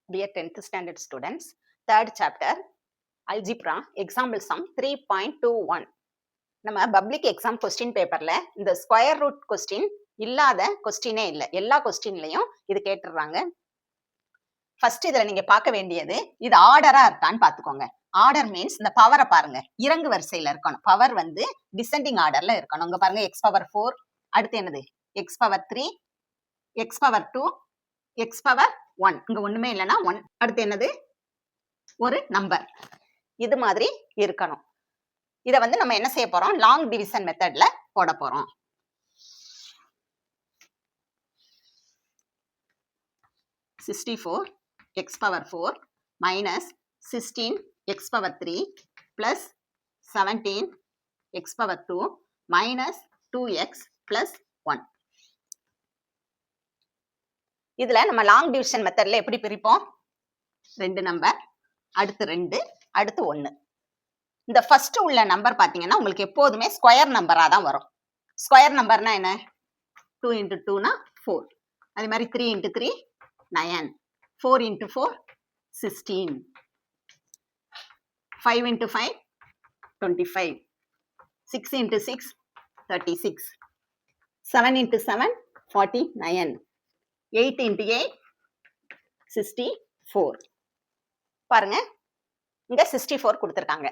Dear 10th standard students, third chapter, Algebra, example sum 3.21. நம்ம public exam question பேப்பர்ல இந்த square root question இல்லாத கொஸ்டினே இல்லை. எல்லா கொஸ்டின்லையும் இது கேட்டுடுறாங்க. ஃபர்ஸ்ட் இதுல நீங்க பார்க்க வேண்டியது இது ஆர்டரா இருக்கான்னு பாத்துக்கோங்க. ஆர்டர் மீன்ஸ் இந்த பவரை பாருங்க, இறங்கு வரிசையில இருக்கணும். பவர் வந்து டிசெண்டிங் ஆர்டர்ல இருக்கணும். இங்க பாருங்க, எக்ஸ் பவர் 4, அடுத்து என்னது X power 3, X power 2, X power 1. இங்க ஒண்ணுமே இல்லைன்னா 1. அடுத்து என்னது ஒரு நம்பர். இது மாதிரி இருக்கணும். இதை வந்து நம்ம என்ன செய்ய போறோம், லாங் டிவிஷன் மெத்தட்ல போட போறோம். X power 4 minus 16 X power 3 plus 17 X power 2 minus 2x plus 1. இதுல நம்ம லாங் டிவிஷன் மெத்தட்ல எப்படி பிரிப்போம்? 2 நம்பர், அடுத்து 2, அடுத்து 1. இந்த ஃபர்ஸ்ட் உள்ள நம்பர் பாத்தீங்கன்னா உங்களுக்கு எப்போதுமே ஸ்கொயர் நம்பரா தான் வரும். ஸ்கொயர் நம்பர்னா என்ன? 2 into 2 னா 4. அதே மாதிரி 3 into 3 9, 4 into 4 16, 5 into 5 25, 6 into 6 36, 7 into 7 49, 8 into 8 64. பாருங்க, இங்க 64 கொடுத்திருக்காங்க.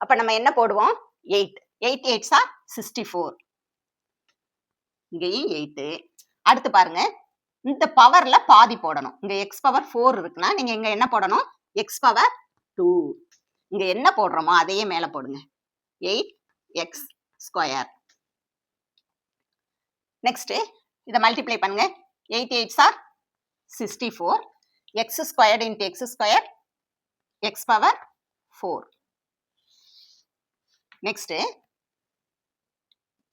அப்ப நம்ம என்ன போடுவோம்? 8. 8 8s are 64. இங்கேயும் 8. அடுத்து பாருங்க, இந்த பவர்ல பாதி போடணும். இங்க எக்ஸ் பவர் 4 இருக்குன்னா நீங்க இங்க என்ன போடணும்? X power 2. இங்க என்ன போடுறோமோ அதையே மேல போடுங்க. 8x square. நெக்ஸ்ட் இதை மல்டிப்ளை பண்ணுங்க. 8 8s are 64. x squared into x square, x power 4. Next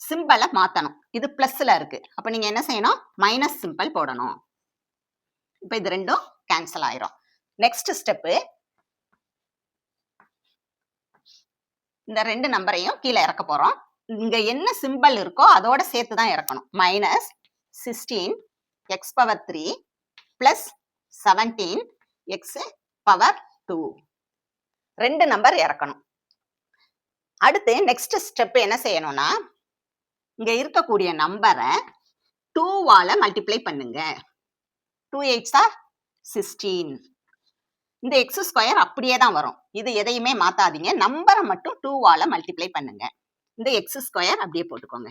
சிம்பிளை மாத்தணும். இது பிளஸ்ல இருக்கு, அப்ப நீங்க என்ன செய்யணும்? மைனஸ் சிம்பிள் போடணும். இப்ப இது ரெண்டும் கேன்சல் ஆயிரும். நெக்ஸ்ட் ஸ்டெப், இந்த 2 நம்பரையும் கீழே இறக்க போறோம். இங்க என்ன சிம்பிள் இருக்கோ அதோட சேர்த்து தான் இறக்கணும். Minus 16 X power 3 plus 17 X power 2. 2 number இறக்கணும். அடுத்து நெக்ஸ்ட் ஸ்டெப் என்ன செய்யணும்னா, இங்க இருக்கக்கூடிய நம்பரை 2வால மல்டிப்ளை பண்ணுங்க. 2 8s are 16. இந்த எக்ஸ் ஸ்கொயர் அப்படியே தான் வரும். இது எதையுமே மாத்தாதீங்க, நம்பரை மட்டும் 2வால மல்டிப்ளை பண்ணுங்க. இந்த எக்ஸ் ஸ்கொயர் அப்படியே போட்டுக்கோங்க.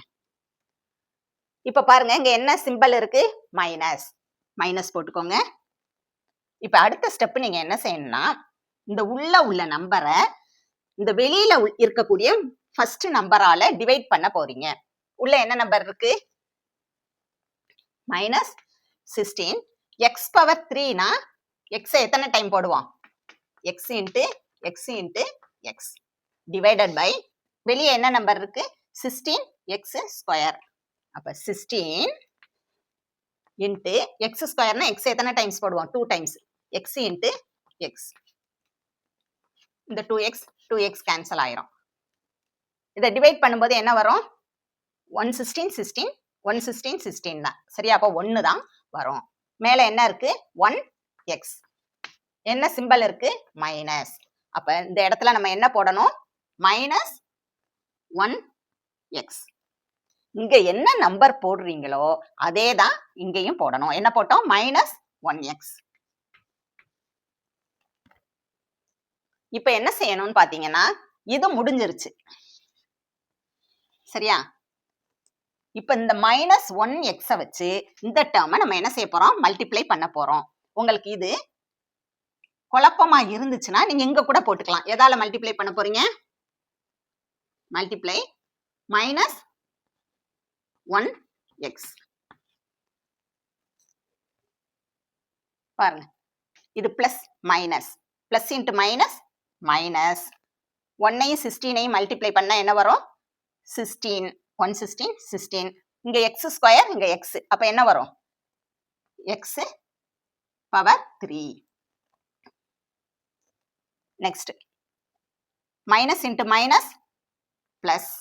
இப்ப பாருங்க, இங்க என்ன சிம்பிள் இருக்கு? மைனஸ். மைனஸ் போட்டுக்கோங்க. இப்ப அடுத்த ஸ்டெப் நீங்க என்ன செய்யணும்னா, இந்த உள்ள நம்பரை இந்த வெளியில இருக்கக்கூடிய ஃபர்ஸ்ட் நம்பரால டிவைட் பண்ண போறீங்க. உள்ள என்ன நம்பர் இருக்கு? மைனஸ் 16 எக்ஸ் பவர் 3னா எக்ஸை எத்தனை டைம் போடுவோம்? X into x into x divided by வெளியே என்ன நம்பர் இருக்கு? 16 எக்ஸ் ஸ்கொயர். அப்ப 16 இன்ட்டு எக்ஸ் ஸ்கொயர்னா எக்ஸ் எத்தனை டைம்ஸ் போடுவோம்? 2 டைம்ஸ். X into X. இந்த 2x கேன்சல் ஆயிரும். இதை டிவைட் பண்ணும்போது என்ன வரும்? 116 16 116 16 தான் சரியா? அப்போ 1 தான் வரும். மேல என்ன இருக்கு? 1x. என்ன சிம்பிள் இருக்கு? மைனஸ். அப்ப இந்த இடத்துல நம்ம என்ன போடணும்? Minus 1x. இங்க என்ன நம்பர் போடுறீங்களோ அதே தான் இங்கேயும் போடணும். என்ன போட்டோம்? Minus 1x. இப்ப என்ன செய்யணும்னு பாத்தீங்கன்னா, இது முடிஞ்சிருச்சு சரியா? இப்ப இந்த மைனஸ் 1x வச்சு இந்த டேர்மை நம்ம என்ன செய்ய போறோம்? மல்டிப்ளை பண்ண போறோம். உங்களுக்கு இது குழப்பமா இருந்துச்சுன்னா நீங்க இங்க கூட போட்டுக்கலாம். எதால மல்டிப்ளை பண்ண போறீங்க? Multiply minus 1x. பாருங்க, இது plus minus, plus into minus minus. 1ஐயும் 16ஐயும் மல்டிப்ளை பண்ணா என்ன வரும்? 16 116 16. இங்க எக்ஸ் ஸ்கொயர், இங்க எக்ஸ். அப்ப என்ன வரும்? X power 3. Next minus into minus plus.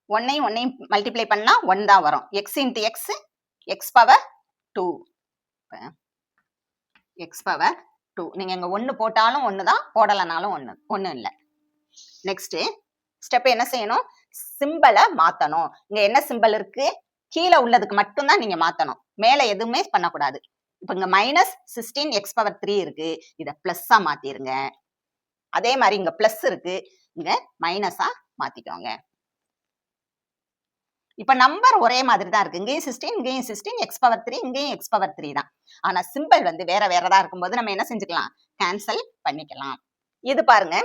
1ஐயும் மல்டிப்ளை பண்ணா 1 தான் வரும். X into X, X power 2. X power 2. நீங்க இங்க 1 போட்டாலும் 1 தான், போடலனாலும் 1 இல்லை. நெக்ஸ்ட் ஸ்டெப் என்ன செய்யணும்? சிம்பலை மாத்தணும். இங்க என்ன சிம்பல் இருக்கு? கீழே உள்ளதுக்கு மட்டும்தான் நீங்க மாத்தணும், மேல எதுவுமே பண்ணக்கூடாது. இப்ப இங்க -16x⁻3 இருக்கு, இத பிளஸ்ஸா மாத்திருங்க. அதே மாதிரி இங்க பிளஸ் இருக்கு, இங்க மைனஸா மாத்திக்கோங்க. இப்ப நம்பர் ஒரே மாதிரி தான் இருக்கு, இங்கேயும் 16, இங்கேயும் 16, x⁻3, இங்கேயும் x⁻3 தான். ஆனா சிம்பிள் வந்து வேற வேறதா இருக்கும்போது நம்ம என்ன செஞ்சுக்கலாம்? கேன்சல் பண்ணிக்கலாம். இது பாருங்க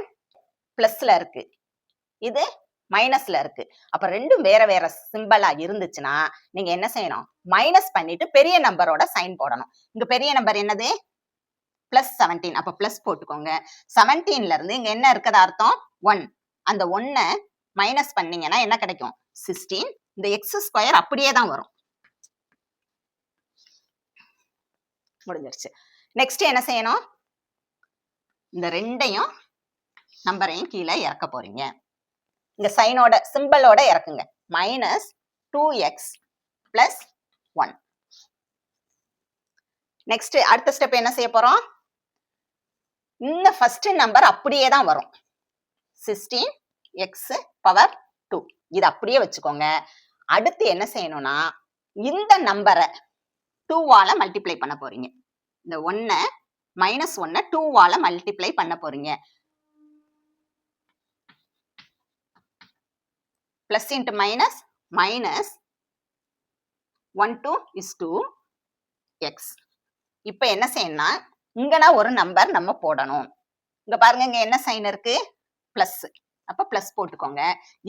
பிளஸ்ல இருக்கு, இது மைனஸ்ல இருக்கு. அப்ப ரெண்டும் வேற வேற சிம்பிளா இருந்துச்சுன்னா நீங்க என்ன செய்யணும்? மைனஸ் பண்ணிட்டு பெரிய நம்பரோட சைன் போடணும். இங்க பெரிய நம்பர் என்னது? +17. அப்ப பிளஸ் போட்டுக்கோங்க. 17ல இருந்து இங்க என்ன இருக்குது அர்த்தம்? 1. அந்த 1 மைனஸ் பண்ணீங்கன்னா என்ன கிடைக்கும்? 16. இந்த x² அப்படியே தான் வரும். முடிஞ்சிருச்சு. நெக்ஸ்ட் என்ன செய்யணும்? இந்த ரெண்டையும் நம்பரையும் கீழே இறக்க போறீங்க. இந்த சைனோட சிம்பிளோட இறக்குங்க. -2x + 1. நெக்ஸ்ட் அடுத்த ஸ்டெப் என்ன செய்ய போறோம்? இந்த ஃபர்ஸ்ட் நம்பர் அப்படியே தான் வரும், 16x⁻2. இது அப்படியே வச்சுக்கோங்க. அடுத்து என்ன செய்யணும்னா இந்த நம்பரை 2வால மல்டிப்ளை பண்ண போறீங்க. இந்த 1 -1 2வால மல்டிப்ளை பண்ண போறீங்க. plus into minus, minus 1 2 is 2x. இப்ப என்ன செய்யணும்னா இங்கனா ஒரு நம்பர் நம்ம போடணும். இங்க பாருங்க இங்க என்ன சைன் இருக்கு? பிளஸ். அப்ப பிளஸ் போட்டுக்கோங்க.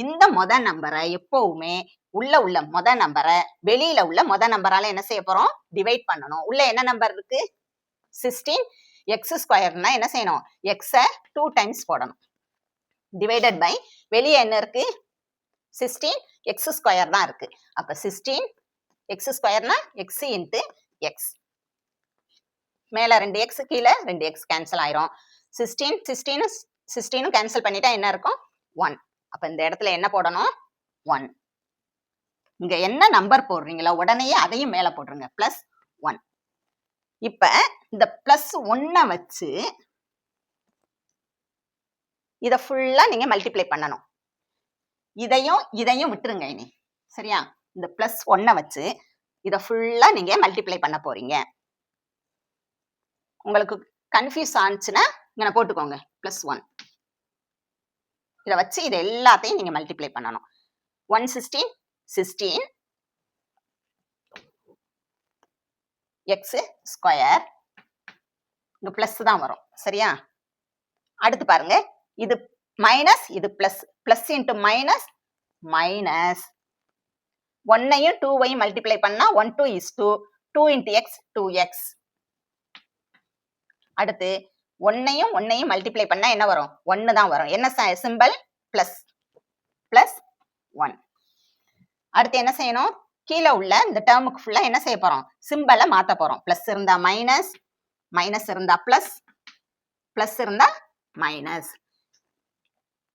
இந்த நம்பரை எப்பவுமே உள்ள முத நம்பரை வெளியில உள்ள முத நம்பரால என்ன செய்ய போறோம்? டிவைட் பண்ணணும். உள்ள என்ன நம்பர் இருக்கு? 16x² என்ன செய்யணும்? x 2 டைம்ஸ் போடணும். டிவைடட் பை வெளியே என்ன இருக்கு? 16x² தான் இருக்கு. அப்ப 16x²னா x into x. மேல 2x, கீழே 2x கேன்சல் ஆயிரும். 16 கேன்சல் பண்ணிட்டா என்ன இருக்கும்? 1. அப்ப இந்த இடத்துல என்ன போடணும்? 1. இங்க என்ன நம்பர் போடுறீங்களோ உடனே அதையும் மேல போட்டுருங்க, +1. இப்ப இந்த +1 வச்சு இத ஃபுல்லா நீங்க மல்டிப்ளை பண்ணணும். இதையும் விட்டுருங்க இனி, சரியா? இந்த +1 வச்சு இத ஃபுல்லா நீங்க மல்டிப்ளை பண்ண போறீங்க. உங்களுக்கு கன்ஃபியூஸ் ஆனிச்சுன்னா இங்க போட்டுக்கோங்க +1. இத வச்சு இது எல்லாத்தையும் நீங்க மல்டிப்ளை பண்ணணும். 116 16 x² இங்க பிளஸ் தான் வரும், சரியா? அடுத்து பாருங்க, இது மைனஸ், இது plus. Plus into minus, minus 1ஐயும் 2ஐயும் மல்டிப்ளை பண்ணா 1 2 is 2, 2 into x 2x. அடுத்து 1ஐயும் 1ஐயும் மல்டிப்ளை பண்ணா என்ன வரும்? 1 தான் வரும். என்ன சிம்பிள்? பிளஸ். பிளஸ் 1. அடுத்து என்ன செய்யணும்? கீழே உள்ள இந்த டேர்முக்கு ஃபுல்லா என்ன செய்ய போறோம்? சிம்பிளை மாத்த போறோம். பிளஸ் இருந்தா மைனஸ், மைனஸ் இருந்தா பிளஸ், பிளஸ் இருந்தா மைனஸ்.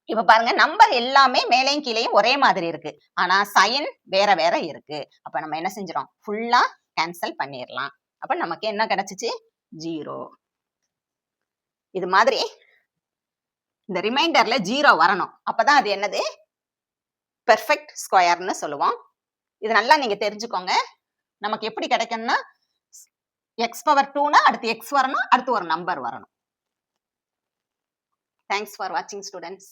இப்ப பாருங்க நம்பர் எல்லாமே மேலையும் கீழையும் ஒரே மாதிரி இருக்கு, ஆனா சைன் வேற வேற இருக்கு. அப்ப நம்ம என்ன செஞ்சிரோம்? ஃபுல்லா கேன்சல் பண்ணிடலாம். அப்ப நமக்கு என்ன கிடைச்சிச்சு? 0. இது மாதிரி இந்த ரிமைண்டர்ல 0 வரணும். அப்பதான் அது என்னது? பெர்ஃபெக்ட் ஸ்கொயர்னு சொல்லுவோம். இது நல்லா நீங்க தெரிஞ்சுக்கோங்க. நமக்கு எப்படி கிடைக்கும்னா x⁻2னா அடுத்து x வரணும், அடுத்து ஒரு நம்பர் வரணும். Thanks for watching, students.